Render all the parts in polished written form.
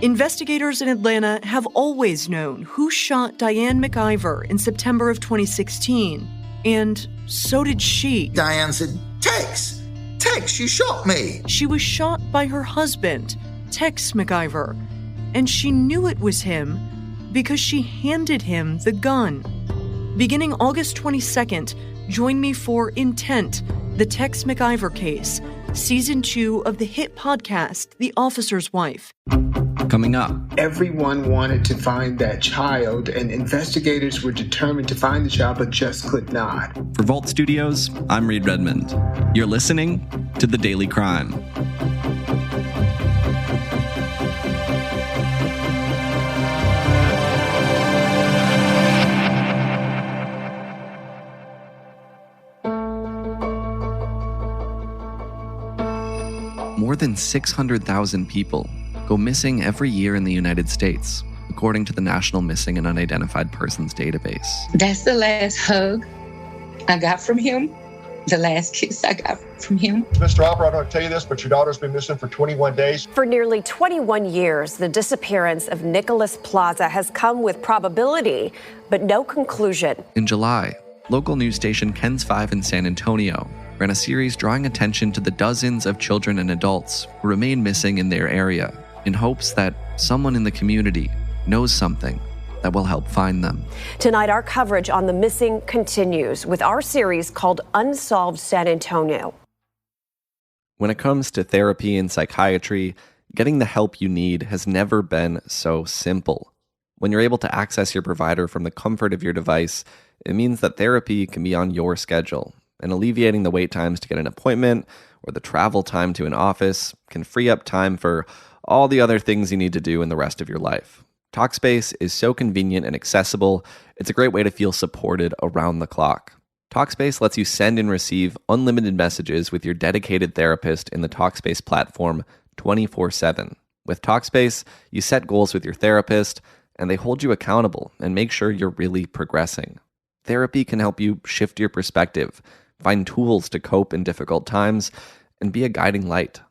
Investigators in Atlanta have always known who shot Diane McIver in September of 2016, and so did she. Diane said, Tex, you shot me. She was shot by her husband, Tex McIver, and she knew it was him because she handed him the gun. Beginning August 22nd, join me for Intent, the Tex McIver case, Season 2 of the hit podcast, The Officer's Wife. Coming up. Everyone wanted to find that child, and investigators were determined to find the child, but just could not. For Vault Studios, I'm Reed Redmond. You're listening to The Daily Crime. More than 600,000 people go missing every year in the United States, according to the National Missing and Unidentified Persons Database. That's the last hug I got from him, the last kiss I got from him. Mr. Opera, I don't want to tell you this, but your daughter's been missing for 21 days. For nearly 21 years, the disappearance of Nicholas Plaza has come with probability, but no conclusion. In July, local news station KENS 5 in San Antonio ran a series drawing attention to the dozens of children and adults who remain missing in their area, in hopes that someone in the community knows something that will help find them. Tonight, our coverage on the missing continues with our series called Unsolved San Antonio. When it comes to therapy and psychiatry, getting the help you need has never been so simple. When you're able to access your provider from the comfort of your device, it means that therapy can be on your schedule, and alleviating the wait times to get an appointment or the travel time to an office can free up time for all the other things you need to do in the rest of your life. Talkspace is so convenient and accessible, it's a great way to feel supported around the clock. Talkspace lets you send and receive unlimited messages with your dedicated therapist in the Talkspace platform 24/7. With Talkspace, you set goals with your therapist, and they hold you accountable and make sure you're really progressing. Therapy can help you shift your perspective, find tools to cope in difficult times, and be a guiding light.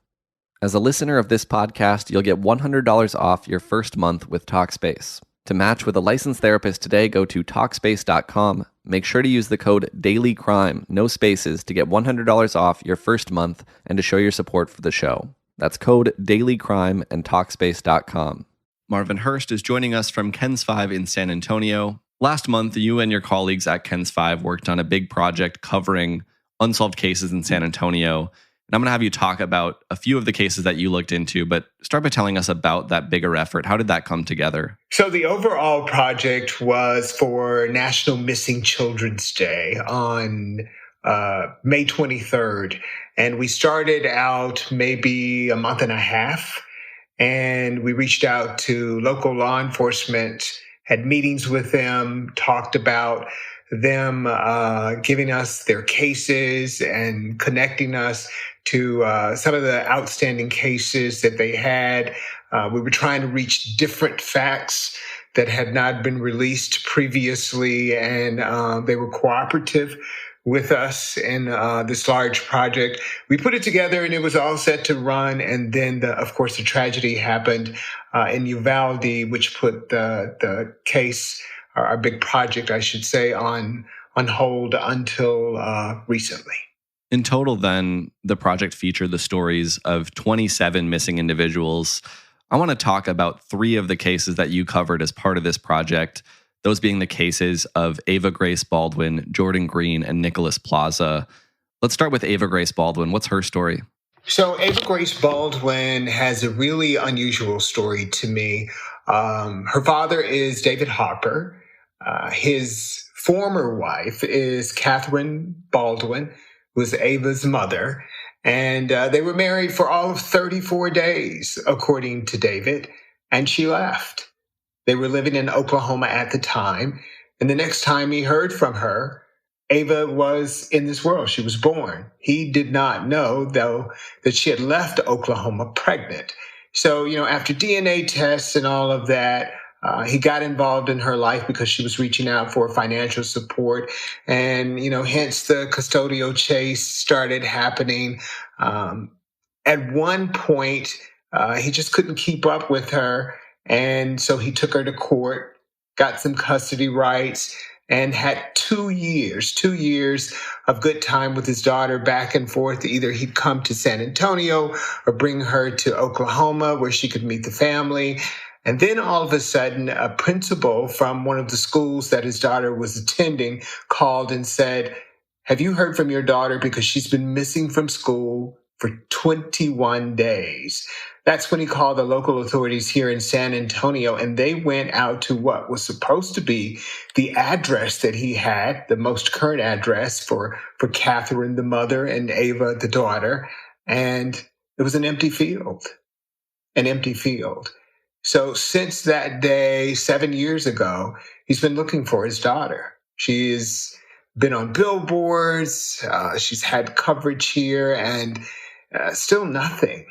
As a listener of this podcast, you'll get $100 off your first month with Talkspace. To match with a licensed therapist today, go to Talkspace.com. Make sure to use the code DAILYCRIME, no spaces, to get $100 off your first month and to show your support for the show. That's code DAILYCRIME and Talkspace.com. Marvin Hurst is joining us from KENS 5 in San Antonio. Last month, you and your colleagues at KENS 5 worked on a big project covering unsolved cases in San Antonio. And I'm going to have you talk about a few of the cases that you looked into, but start by telling us about that bigger effort. How did that come together? So the overall project was for National Missing Children's Day on May 23rd. And we started out maybe a month and a half, and we reached out to local law enforcement, had meetings with them, talked about them giving us their cases and connecting us to some of the outstanding cases that they had. We were trying to reach different facts that had not been released previously, and they were cooperative with us in this large project. We put it together and it was all set to run. And then, of course, the tragedy happened in Uvalde, which put the case, our big project, I should say, on hold until recently. In total, then, the project featured the stories of 27 missing individuals. I want to talk about 3 of the cases that you covered as part of this project, those being the cases of Ava Grace Baldwin, Jordan Green, and Nicholas Plaza. Let's start with Ava Grace Baldwin. What's her story? So Ava Grace Baldwin has a really unusual story to me. Her father is David Harper. His former wife is Catherine Baldwin, who was Ava's mother. And they were married for all of 34 days, according to David, and she left. They were living in Oklahoma at the time. And the next time he heard from her, Ava was in this world. She was born. He did not know, though, that she had left Oklahoma pregnant. So, after DNA tests and all of that, he got involved in her life because she was reaching out for financial support. And, hence the custodial chase started happening. At one point, He just couldn't keep up with her. And so he took her to court, got some custody rights, and had 2 years of good time with his daughter back and forth. Either he'd come to San Antonio or bring her to Oklahoma where she could meet the family. And then all of a sudden, a principal from one of the schools that his daughter was attending called and said, "Have you heard from your daughter? Because she's been missing from school for 21 days. That's when he called the local authorities here in San Antonio, and they went out to what was supposed to be the address that he had, the most current address for Catherine, the mother, and Ava, the daughter. And it was an empty field. So since that day, 7 years ago, he's been looking for his daughter. She's been on billboards. She's had coverage here, and still nothing.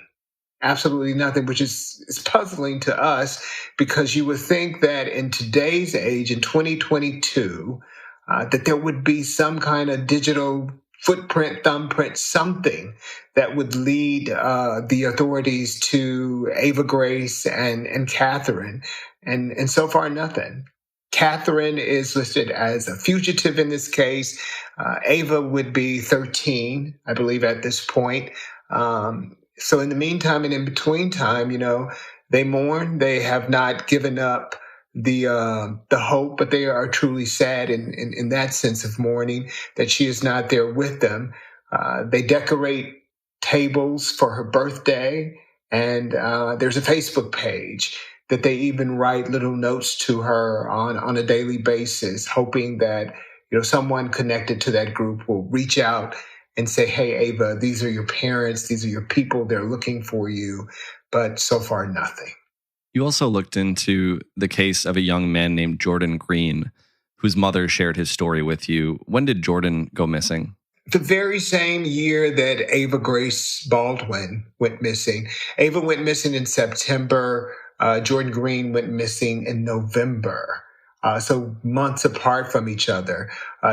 Absolutely nothing, which is puzzling to us, because you would think that in today's age, in 2022, that there would be some kind of digital footprint, thumbprint, something that would lead the authorities to Ava Grace and Catherine. And so far, nothing. Catherine is listed as a fugitive in this case. Ava would be 13, I believe, at this point. So in the meantime and in between time, they mourn. They have not given up the hope, but they are truly sad in that sense of mourning that she is not there with them. They decorate tables for her birthday, and there's a Facebook page that they even write little notes to her on a daily basis, hoping that someone connected to that group will reach out and say, "Hey, Ava, these are your parents, these are your people, they're looking for you." But so far, nothing. You also looked into the case of a young man named Jordan Green, whose mother shared his story with you. When did Jordan go missing? The very same year that Ava Grace Baldwin went missing. Ava went missing in September. Jordan Green went missing in November. So months apart from each other.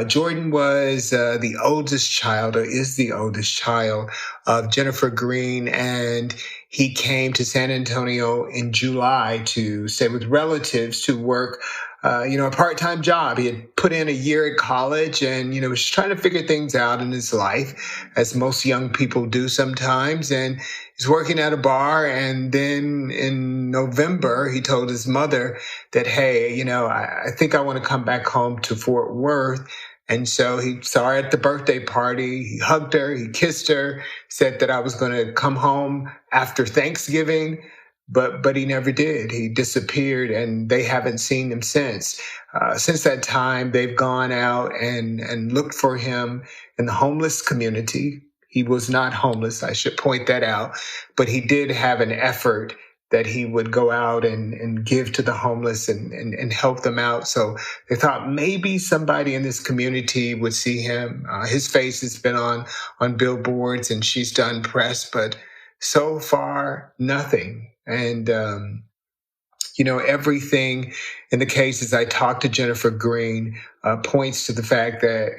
Jordan was the oldest child, or is the oldest child, of Jennifer Green, and he came to San Antonio in July to stay with relatives to work a part-time job. He had put in a year at college and, was trying to figure things out in his life, as most young people do sometimes. And he's working at a bar. And then in November, he told his mother that, "Hey, I think I want to come back home to Fort Worth." And so he saw her at the birthday party. He hugged her, he kissed her, said that I was going to come home after Thanksgiving. But he never did. He disappeared, and they haven't seen him since. Since that time, they've gone out and looked for him in the homeless community. He was not homeless, I should point that out, but he did have an effort that he would go out and give to the homeless and help them out. So they thought maybe somebody in this community would see him. His face has been on billboards, and she's done press, but so far, nothing. And, everything in the cases I talked to Jennifer Green points to the fact that,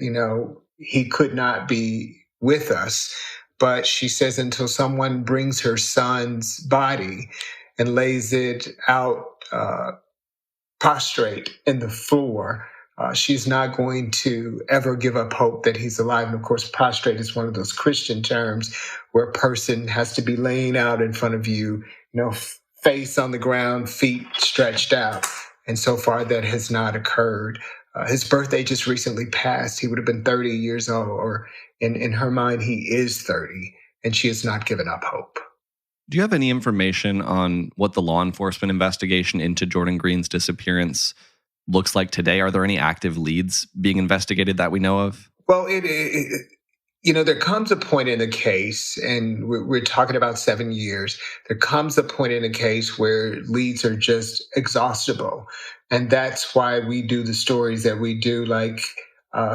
he could not be with us. But she says until someone brings her son's body and lays it out prostrate in the floor, she's not going to ever give up hope that he's alive. And of course, prostrate is one of those Christian terms where a person has to be laying out in front of you, face on the ground, feet stretched out. And so far, that has not occurred. His birthday just recently passed. He would have been 30 years old, or in her mind, he is 30, and she has not given up hope. Do you have any information on what the law enforcement investigation into Jordan Green's disappearance looks like today? Are there any active leads being investigated that we know of? Well, there comes a point in the case, and we're talking about 7 years, there comes a point in the case where leads are just exhaustible. And that's why we do the stories that we do, like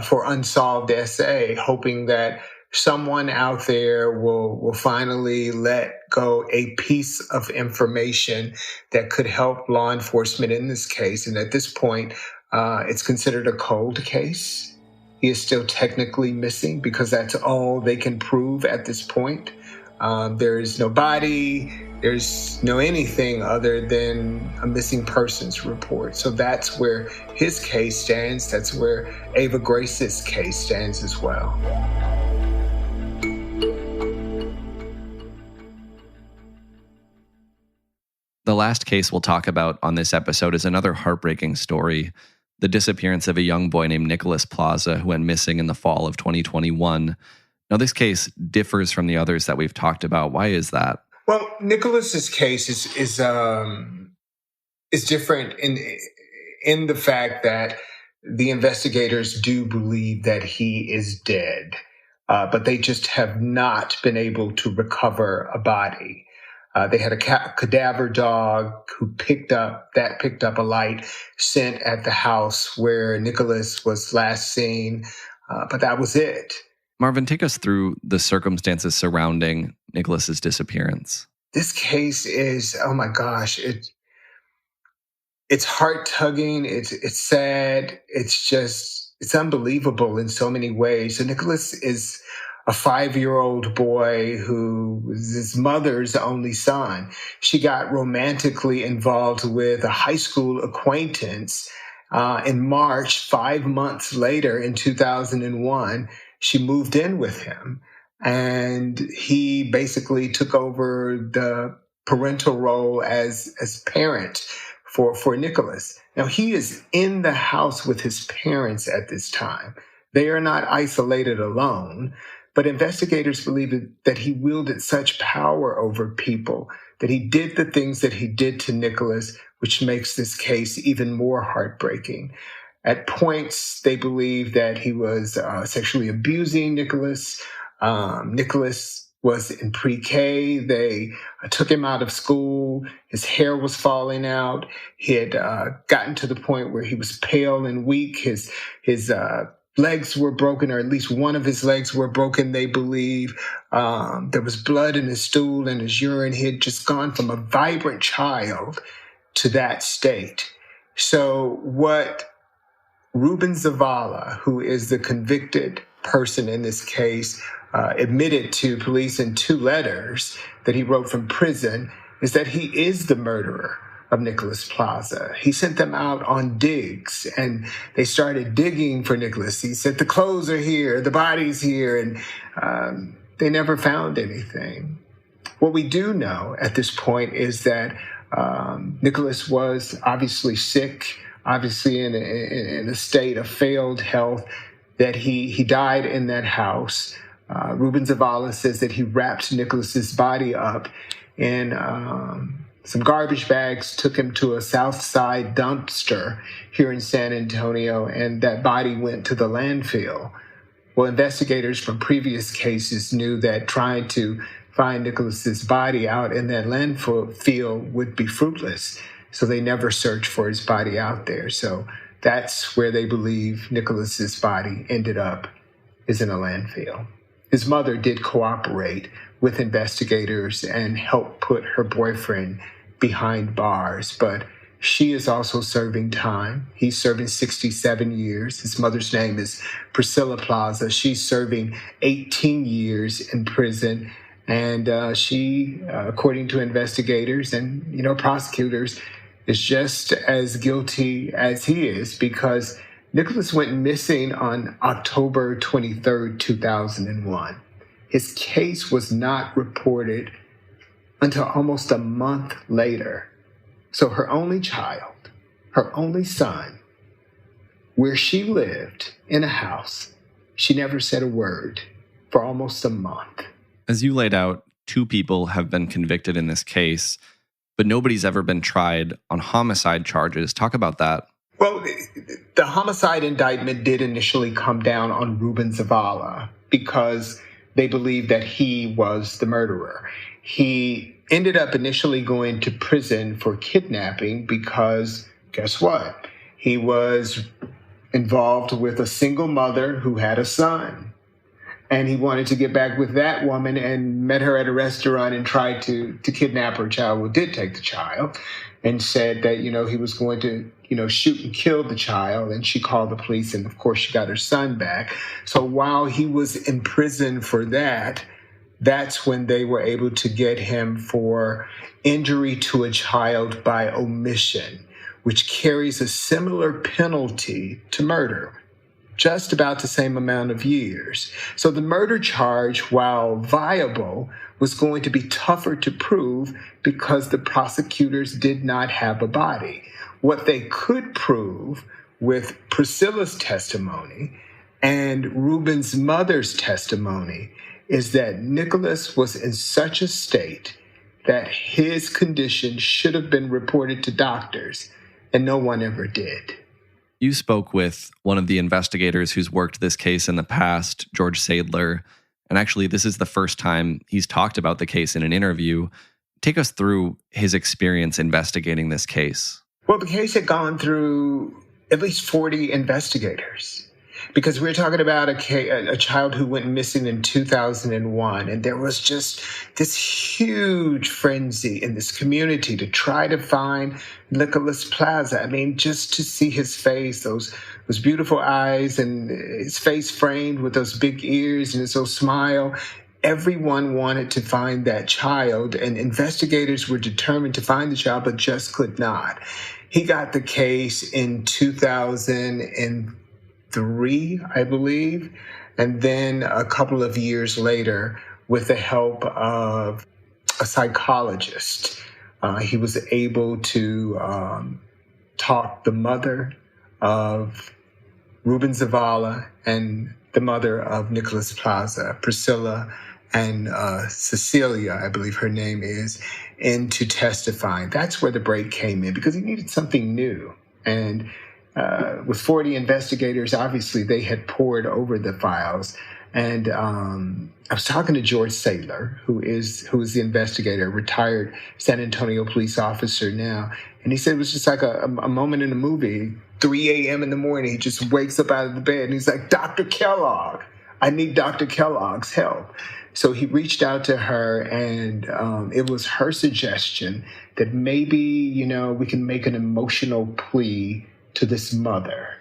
for Unsolved SA, hoping that someone out there will finally let go a piece of information that could help law enforcement in this case. And at this point, it's considered a cold case. He is still technically missing because that's all they can prove at this point. There is no body. There's no anything other than a missing persons report. So that's where his case stands. That's where Ava Grace's case stands as well. The last case we'll talk about on this episode is another heartbreaking story, the disappearance of a young boy named Nicholas Plaza who went missing in the fall of 2021. Now, this case differs from the others that we've talked about. Why is that? Well, Nicholas's case is different in the fact that the investigators do believe that he is dead, but they just have not been able to recover a body. They had a cadaver dog who picked up a light scent at the house where Nicholas was last seen, but that was it. Marvin, take us through the circumstances surrounding Nicholas's disappearance. This case is, oh my gosh, it's heart-tugging, it's sad, it's unbelievable in so many ways. So Nicholas is a 5-year-old boy who was his mother's only son. She got romantically involved with a high school acquaintance in March. 5 months later, in 2001, she moved in with him, and he basically took over the parental role as parent for Nicholas. Now, he is in the house with his parents at this time. They are not isolated alone. But investigators believe that he wielded such power over people, that he did the things that he did to Nicholas, which makes this case even more heartbreaking. At points, they believe that he was sexually abusing Nicholas. Nicholas was in pre-K. They took him out of school. His hair was falling out. He had gotten to the point where he was pale and weak. His legs were broken, or at least one of his legs were broken, they believe. There was blood in his stool and his urine. He had just gone from a vibrant child to that state. So what Ruben Zavala, who is the convicted person in this case, admitted to police in 2 letters that he wrote from prison, is that he is the murderer of Nicholas Plaza. He sent them out on digs, and they started digging for Nicholas. He said, the clothes are here, the body's here, and they never found anything. What we do know at this point is that Nicholas was obviously sick, obviously in a state of failed health, that he died in that house. Ruben Zavala says that he wrapped Nicholas's body up in some garbage bags, took him to a South Side dumpster here in San Antonio, and that body went to the landfill. Well, investigators from previous cases knew that trying to find Nicholas's body out in that landfill would be fruitless, so they never searched for his body out there. So that's where they believe Nicholas's body ended up, is in a landfill. His mother did cooperate with investigators and help put her boyfriend behind bars, but she is also serving time. He's serving 67 years. His mother's name is Priscilla Plaza. She's serving 18 years in prison, and she, according to investigators and prosecutors, is just as guilty as he is, because Nicholas went missing on October 23rd, 2001. His case was not reported until almost a month later. So her only child, her only son, where she lived in a house, she never said a word for almost a month. As you laid out, 2 people have been convicted in this case, but nobody's ever been tried on homicide charges. Talk about that. Well, the homicide indictment did initially come down on Ruben Zavala because they believed that he was the murderer. He ended up initially going to prison for kidnapping because, guess what? He was involved with a single mother who had a son. And he wanted to get back with that woman and met her at a restaurant and tried to kidnap her child. Well, did take the child and said that, he was going to, shoot and kill the child. And she called the police, and of course she got her son back. So while he was in prison for that, that's when they were able to get him for injury to a child by omission, which carries a similar penalty to murder, just about the same amount of years. So the murder charge, while viable, was going to be tougher to prove because the prosecutors did not have a body. What they could prove with Priscilla's testimony and Ruben's mother's testimony is that Nicholas was in such a state that his condition should have been reported to doctors, and no one ever did. You spoke with one of the investigators who's worked this case in the past, George Sadler, and actually this is the first time he's talked about the case in an interview. Take us through his experience investigating this case. Well, the case had gone through at least 40 investigators, because we're talking about a child who went missing in 2001, and there was just this huge frenzy in this community to try to find Nicholas Plaza. I mean, just to see his face, those beautiful eyes, and his face framed with those big ears and his little smile. Everyone wanted to find that child, and investigators were determined to find the child, but just could not. He got the case in 2003, I believe, and then a couple of years later, with the help of a psychologist, he was able to talk the mother of Ruben Zavala and the mother of Nicholas Plaza, Priscilla and Cecilia, I believe her name is, into testifying. That's where the break came in, because he needed something new. And with 40 investigators, obviously they had poured over the files. And I was talking to George Sadler, who is the investigator, a retired San Antonio police officer now. And he said it was just like a moment in a movie. 3 a.m. in the morning, he just wakes up out of the bed and he's like, Dr. Kellogg, I need Dr. Kellogg's help. So he reached out to her, and it was her suggestion that maybe, we can make an emotional plea to this mother,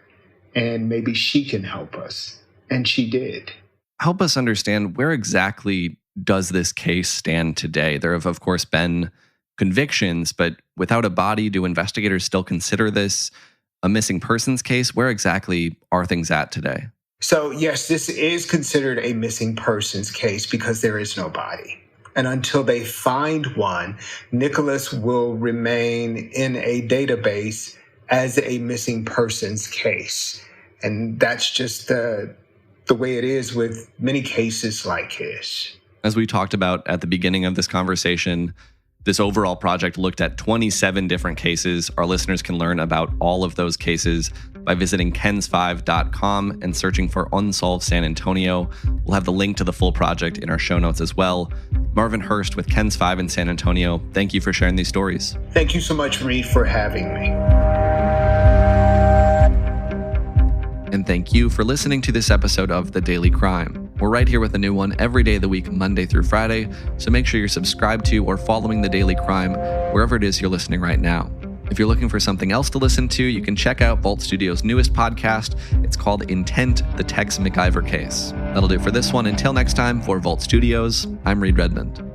and maybe she can help us. And she did. Help us understand, where exactly does this case stand today? There have, of course, been convictions, but without a body, do investigators still consider this a missing persons case? Where exactly are things at today? So, yes, this is considered a missing persons case because there is no body. And until they find one, Nicholas will remain in a database as a missing persons case. And that's just the way it is with many cases like his. As we talked about at the beginning of this conversation, this overall project looked at 27 different cases. Our listeners can learn about all of those cases by visiting kens5.com and searching for Unsolved San Antonio. We'll have the link to the full project in our show notes as well. Marvin Hurst with KENS 5 in San Antonio, thank you for sharing these stories. Thank you so much, Reed, for having me. And thank you for listening to this episode of The Daily Crime. We're right here with a new one every day of the week, Monday through Friday, so make sure you're subscribed to or following The Daily Crime wherever it is you're listening right now. If you're looking for something else to listen to, you can check out Vault Studio's newest podcast. It's called Intent, the Tex McIver Case. That'll do it for this one. Until next time, for Vault Studios, I'm Reed Redmond.